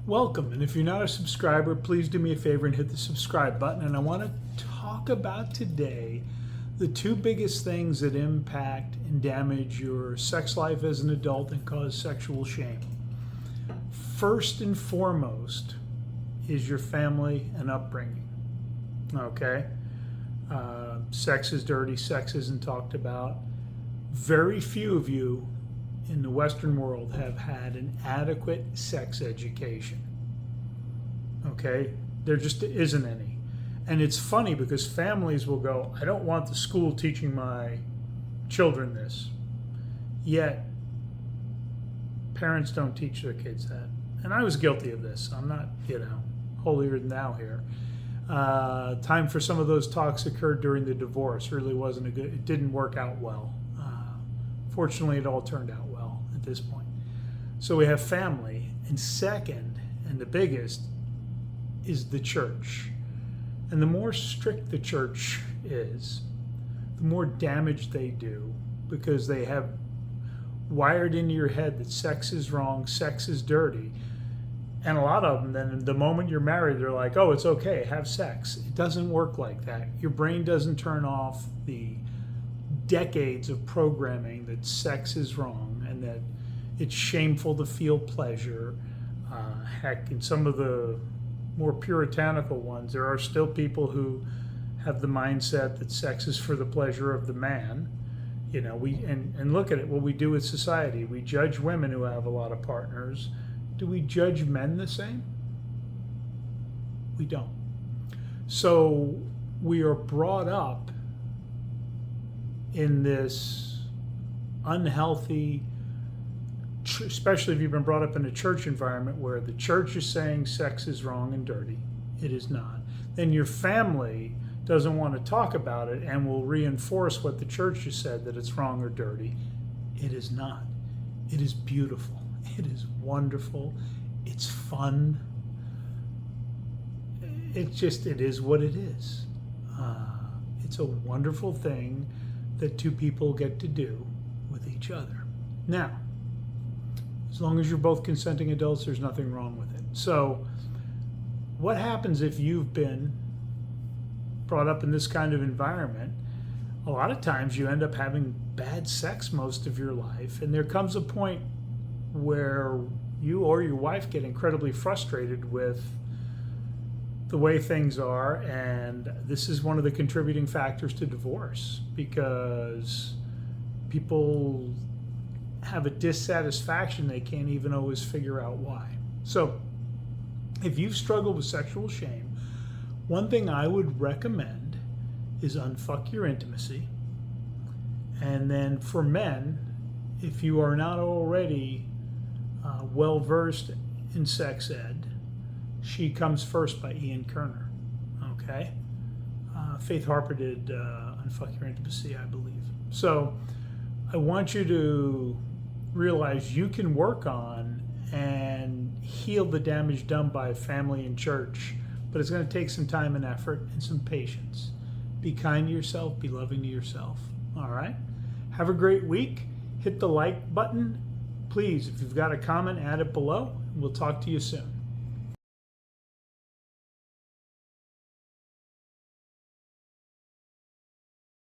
Welcome, and if you're not a subscriber, please do me a favor and hit the subscribe button. And I want to talk about today the two biggest things that impact and damage your sex life as an adult and cause sexual shame. First and foremost is your family and upbringing. Okay? Sex is dirty, sex isn't talked about. Very few of you in the Western world have had an adequate sex education. Okay? There just isn't any. And it's funny because families will go, I don't want the school teaching my children this. Yet, parents don't teach their kids that. And I was guilty of this. I'm not, holier than thou here. Time for some of those talks occurred during the divorce. Really wasn't it didn't work out well. Fortunately, it all turned out well at this point. So we have family. And second, and the biggest, is the church. And the more strict the church is, the more damage they do, because they have wired into your head that sex is wrong, sex is dirty. And a lot of them, then the moment you're married, they're like, oh, it's okay, have sex. It doesn't work like that. Your brain doesn't turn off the decades of programming that sex is wrong and that it's shameful to feel pleasure. Heck, in some of the more puritanical ones, there are still people who have the mindset that sex is for the pleasure of the man. And look at it, what we do with society. We judge women who have a lot of partners. Do we judge men the same? We don't. So we are brought up in this unhealthy, especially if you've been brought up in a church environment where the church is saying sex is wrong and dirty. It is not. Then your family doesn't want to talk about it and will reinforce what the church has said, that it's wrong or dirty. It is not. It is beautiful. It is wonderful. It's fun. It is what it is. It's a wonderful thing that two people get to do with each other. Now, as long as you're both consenting adults, there's nothing wrong with it. So, what happens if you've been brought up in this kind of environment? A lot of times you end up having bad sex most of your life, and there comes a point where you or your wife get incredibly frustrated with the way things are, and this is one of the contributing factors to divorce, because people have a dissatisfaction they can't even always figure out why. So if you've struggled with sexual shame, one thing I would recommend is unfuck your intimacy. And then for men, if you are not already well-versed in sex ed, She Comes First by Ian Kerner. Okay? Faith Harper did Unfuck Your Intimacy, I believe. So I want you to realize you can work on and heal the damage done by family and church, but it's going to take some time and effort and some patience. Be kind to yourself, be loving to yourself. All right? Have a great week. Hit the like button. Please, if you've got a comment, add it below. We'll talk to you soon.